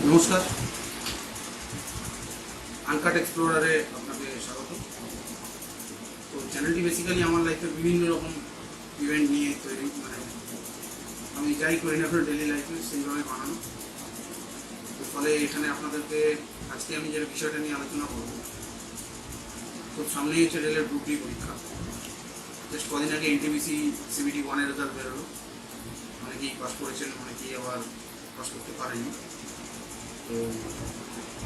নমস্কার, আনকাট এক্সপ্লোরারে আপনাকে স্বাগত। তো চ্যানেলটি বেসিক্যালি আমার লাইফে বিভিন্ন রকম ইভেন্ট নিয়ে তৈরি, আমি যাই করি না আপনার ডেলি লাইফে সেইভাবে বানানো। তো ফলে এখানে আপনাদেরকে আজকে আমি যে বিষয়টা নিয়ে আলোচনা করব, খুব সামনেই হচ্ছে রেলের গ্রুপ ডি পরীক্ষা। জাস্ট কদিন আগে এনটিপিসি সিবিটি 1-এর রেজাল্ট বেরোলো। অনেকেই পাস করেছেন, অনেকেই আবার পাস করতে পারেনি। তো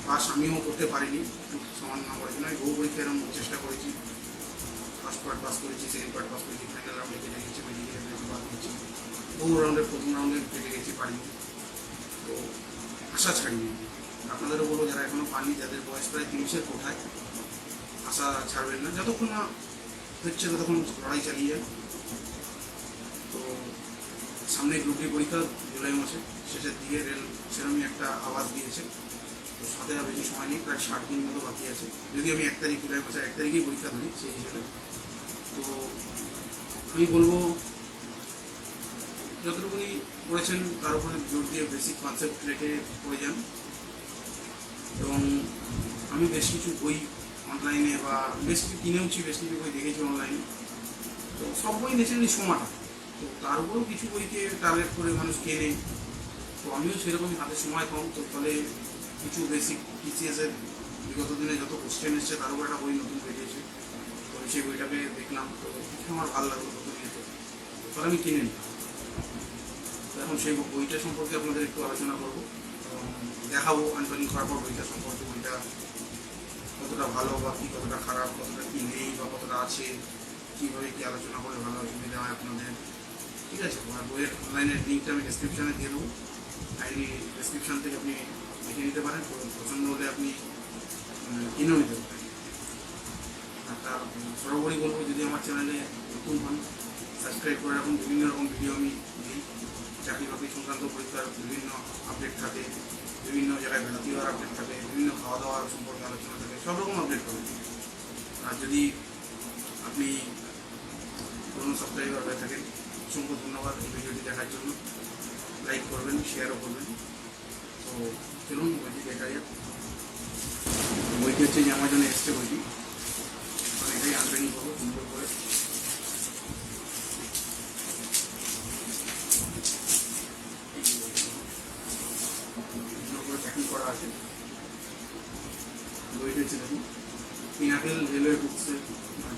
পাস আমিও করতে পারিনি, সমান নাম্বার জন্য আমি বহু পরীক্ষা এরকম চেষ্টা করেছি। ফার্স্ট পার্ট পাস করেছি, সেকেন্ড পার্ট পাস করেছি, ফাইনাল রাউন্ডে কেটে গেছি, মেডিকেল পাস করেছি, বহু রাউন্ডে প্রথম রাউন্ডে কেটে গেছি, পারিনি। তো আশা ছাড়িনি। আপনাদেরও বলবো, যারা এখনও পাননি, যাদের বয়স প্রায় 30-এর কোঠায়, আশা ছাড়বেন না। যতক্ষণ না হচ্ছে ততক্ষণ লড়াই চালিয়ে যান। তো সামনে গ্রুপ ডি পরীক্ষা জুলাই মাসে শেষের দিকে রেল সেরকমই একটা আওয়াজ দিয়েছে। তো সাথে আর বেশি সময় নেই, প্রায় 60 দিন মতো বাকি আছে। যদি আমি 1 তারিখ জুলাই মাসের 1 তারিখেই পরীক্ষা ধরি সেই হিসেবে, তো আমি বলবো যতটুকুনি পড়েছেন তার উপরে জোর দিয়ে বেসিক কনসেপ্ট রেখে পড়ে যান। এবং আমি বেশ কিছু বই অনলাইনে বা বেশ কিছু কিনেওছি, বেশ কিছু বই দেখেছি অনলাইনে। তো সব বই নেচারালি সমাটা, তো তার উপরেও কিছু বইকে টার্গেট করে মানুষ কেনে। তো আমিও সেরকমই, হাতে সময় কম, তো ফলে কিছু বেসিক টিসিএসের বিগত দিনে যত কোশ্চেন এসছে তার উপর একটা বই নতুন বেরিয়েছে। তো সেই বইটাকে দেখলাম, তো আমার ভালো লাগলো নতুন ইয়েতে, ফলে আমি কিনে নিই। তো এখন সেই বইটা সম্পর্কে আপনাদের একটু আলোচনা করবো এবং দেখাবো আনপ্যাকিং করার পর বইটা সম্পর্কে, বইটা কতটা ভালো বা কী, কতটা খারাপ, কতটা কী নেই বা কতটা আছে, কীভাবে কী আলোচনা করলে ভালো সুবিধা হয় আপনাদের। ঠিক আছে, বইয়ের অনলাইনের লিঙ্কটা আমি ডেসক্রিপশানে দিয়ে দেবো। আইডি ডেসক্রিপশান থেকে আপনি দেখে নিতে পারেন, পছন্দ হলে আপনি কিনেও নিতে পারেন। আর তার সর্বোপরি বলবো, যদি আমার চ্যানেলে নতুন হন, সাবস্ক্রাইব করে রাখুন। বিভিন্ন রকম ভিডিও আমি দিই, চাকরি বাকরি সংক্রান্ত পরীক্ষার বিভিন্ন আপডেট থাকে, বিভিন্ন জায়গায় বেড়াতে হওয়ার আপডেট থাকে, বিভিন্ন খাওয়া দাওয়ার সম্পর্কে আলোচনা থাকে, সব রকম আপডেট পাবেন। আর যদি আপনি পুরনো সাবস্ক্রাইবার হয়ে থাকেন, অসংখ্য ধন্যবাদ এই ভিডিওটি দেখার জন্য। লাইক করবেন, শেয়ারও করবেন। তো চলুন বইটি দেখা যাক। বইটি হচ্ছে যে অ্যামাজনে এসছে বইটি, অনেকটাই আনপ্যাকিং করবো সুন্দর করে। সুন্দর করে প্যাকিং করা আছে। বইটি হচ্ছে দেখুন পিনাকেল রেলওয়ে বুকসের,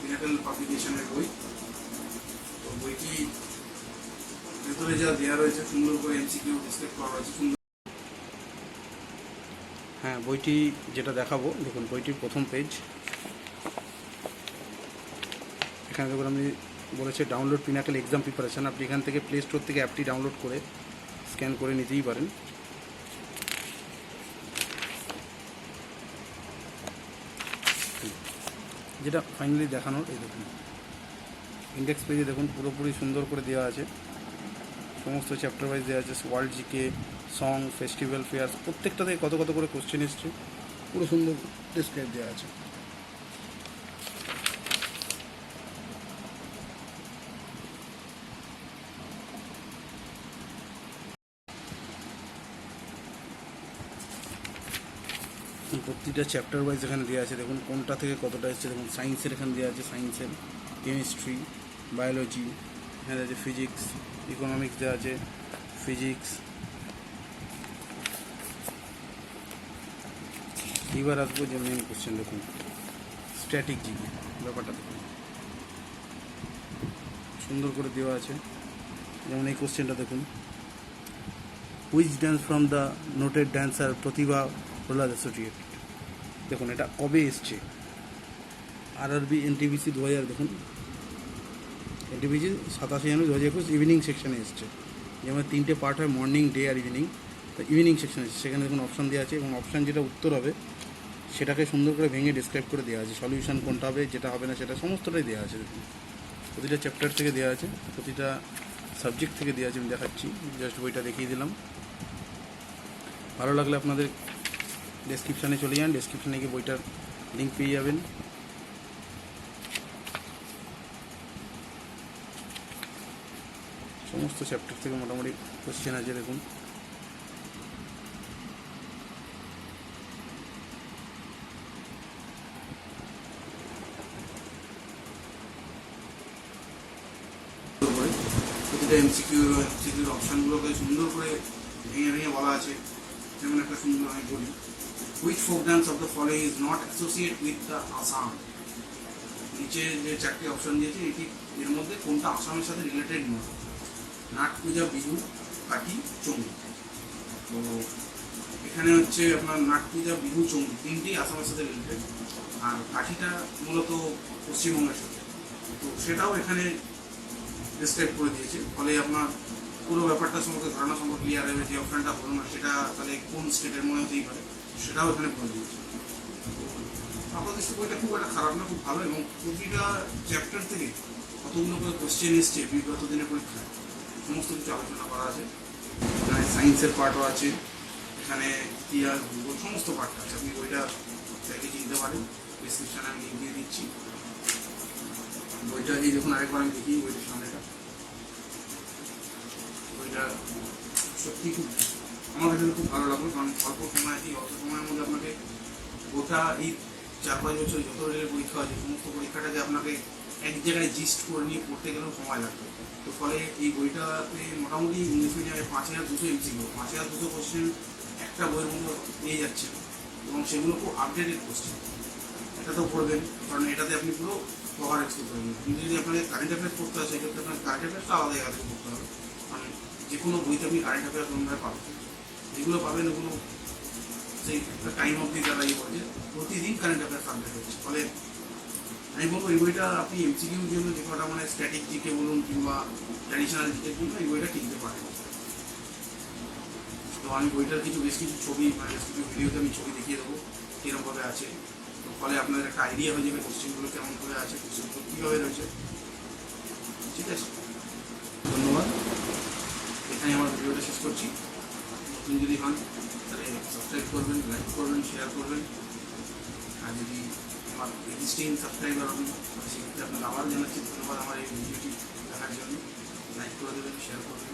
পিনাকেল পাবলিকেশনের বই। তো বইটি ভেতরে যা দেওয়া রয়েছে সুন্দর করে এমসিকিউ ডিসক্রাইব করা রয়েছে সুন্দর। হ্যাঁ, বইটি যেটা দেখাবো দেখুন, বইটির প্রথম পেজ। এখানে দেখুন আমি বলেছে ডাউনলোড পিনাকেল এক্সাম প্রিপারেশান। আপনি এখান থেকে প্লে স্টোর থেকে অ্যাপটি ডাউনলোড করে স্ক্যান করে নিতেই পারেন। যেটা ফাইনালি দেখানোর, এই দেখুন ইন্ডেক্স পেজে দেখুন পুরোপুরি সুন্দর করে দেওয়া আছে, সমস্ত চ্যাপ্টার ওয়াইজ দেওয়া আছে। World GK, song, festival, fairs, প্রত্যেকটা থেকে কত কত করে কোশ্চেন এসছে পুরো সুন্দর ডিসক্রাইব দেওয়া আছে। প্রতিটা চ্যাপ্টার ওয়াইজ এখানে দেওয়া আছে, দেখুন কোনটা থেকে কতটা এসছে। দেখুন সায়েন্সের এখানে দেওয়া আছে, সায়েন্সের কেমিস্ট্রি, বায়োলজি, এখানে আছে ফিজিক্স, ইকোনমিক্স দেওয়া আছে, ফিজিক্স। এবার আসবো যে মেন কোশ্চেন, দেখুন স্ট্যাটিক জিকে ব্যাপারটা দেখুন সুন্দর করে দেওয়া আছে। যেমন এই কোশ্চেনটা দেখুন, which dance from the noted dancer Pratibha roller associated. দেখুন এটা কবে এসছে, আরআরবি এনটিপিসি 2000, দেখুন এনটিপিসি 27 জানুয়ারি 2021 ইভিনিং সেকশানে এসছে। যেমন 3টে পার্ট হয়, মর্নিং, ডে আর ইভিনিং। তো ইভিনিং সেকশানে এসছে, সেখানে দেখুন অপশান দেওয়া আছে এবং অপশান যেটা উত্তর হবে সেটাকে সুন্দর করে ভেঙে ডিসক্রাইব করে দেওয়া আছে। সলিউশন কোনটা হবে, যেটা হবে না সেটা সমস্তটাই দেওয়া আছে। দেখুন প্রতিটা চ্যাপ্টার থেকে দেওয়া আছে, প্রতিটা সাবজেক্ট থেকে দেওয়া আছে। আমি দেখাচ্ছি, জাস্ট বইটা দেখিয়ে দিলাম। ভালো লাগলে আপনাদের ডেসক্রিপশানে চলে যান, ডেসক্রিপশানে গিয়ে বইটার লিঙ্ক পেয়ে যাবেন। সমস্ত চ্যাপ্টার থেকে মোটামুটি কোশ্চেন আছে দেখুন। করে প্রতিটা এমসিকিউর অপশানগুলোকে সুন্দর করে ভেঙে ভেঙে বলা আছে। যেমন একটা সুন্দর আমি বলি, which folk dance of the following is not associate with the Assam. নিচে যে চারটি অপশান দিয়েছে এটি এর মধ্যে কোনটা আসামের সাথে রিলেটেড নয়। নাট পূজা, বিহু, কাঠি, চঙ্গি। তো এখানে হচ্ছে আপনার নাট পূজা, বিহু, চঙ্গি তিনটি আসামের সাথে রিলেটেড, আর কাঠিটা মূলত পশ্চিমবঙ্গের সাথে। তো সেটাও এখানে ডিসক্রাইব করে দিয়েছে, ফলে আপনার পুরো ব্যাপারটা সম্পর্কে ধারণা সম্পর্কে ক্লিয়ার হবে। যে অপশানটা হলো না সেটা তাহলে কোন স্টেটের মনে হতেই পারে, সেটাও এখানে বলে দিয়েছে। আপনাদের বইটা খুব একটা খারাপ না, খুব ভালো, এবং প্রতিটা চ্যাপ্টার থেকে কতগুলো করে কোশ্চেন এসছে বিগত দিনের পরীক্ষায় সমস্ত কিছু আলোচনা করা আছে। এখানে সায়েন্সের পার্টও আছে, এখানে ইতিহাস, ভূগোল সমস্ত পার্টটা আছে। আপনি বইটা চাইলে কিনতে পারেন, ডিসক্রিপশানে আমি লিঙ্ক দিয়ে দিচ্ছি। বইটা এই দেখুন, আরেকবার আমি দেখি বইটার সামনেটা। বইটা সত্যি খুব আমার কাছে খুব ভালো লাগলো, কারণ অল্প সময় আছে, অল্প সময়ের মধ্যে আপনাকে গোটা এই 4-5 বছর যত রেলের পরীক্ষা আছে সমস্ত পরীক্ষাটাকে আপনাকে এক জায়গায় জিস্ট করে নিয়ে পড়তে গেলেও সময় লাগবে। তো ফলে এই বইটাতে মোটামুটি ইংলিশ মিডিয়ামে 5200 এমসিকিউ, 5200 কোশ্চেন একটা বইয়ের মধ্যে পেয়ে যাচ্ছেন, এবং সেগুলো খুব আপডেটেড কোশ্চেন। এটাতেও পড়বেন, কারণ এটাতে আপনি পুরো কভার এক্সপোর্ট করবেন। কিন্তু যদি আপনাকে কারেন্ট অ্যাফেয়ার্স পড়তে হয় সেক্ষেত্রে আপনার কারেন্ট অ্যাফেয়ার্সটা আলাদা জায়গা থেকে পড়তে হবে, কারণ যে কোনো বইতে আপনি কারেন্ট অ্যাফেয়ার্স অনুযায়ী পাবেন। যেগুলো পাবেন ওগুলো সেই টাইম অবধি যারা ইয়ে করে প্রতিদিন কারেন্ট অ্যাফেয়ার্স আপডেট হচ্ছে। ফলে আমি বলবো এই বইটা আপনি এমসিকিউর জন্য যে কটা মানে স্ট্যাটিক জিকে বলুন কিংবা ট্র্যাডিশনাল জিকের জন্য এই বইটা কিনতে পারেন। তো আমি বইটার বেশ কিছু ছবি মানে বেশ কিছু ভিডিওতে আমি ছবি দেখিয়ে দেবো কীরকমভাবে আছে। তো ফলে আপনাদের একটা আইডিয়া হয়ে যাবে কোশ্চেনগুলো কেমন করে আছে, কোশ্চেনগুলো কীভাবে রয়েছে। ঠিক আছে, ধন্যবাদ। এখানে আমার ভিডিওটা শেষ করছি। নতুন যদি হন তাহলে সাবস্ক্রাইব করবেন, লাইক করবেন, শেয়ার করবেন। আর যদি আমার এক্সিস্টিং সাবস্ক্রাইবার হন সেক্ষেত্রে আপনাকে আবার জানাচ্ছি ধন্যবাদ আমার এই ভিডিওটি দেখার জন্য। লাইক করে দেবেন, শেয়ার করবেন।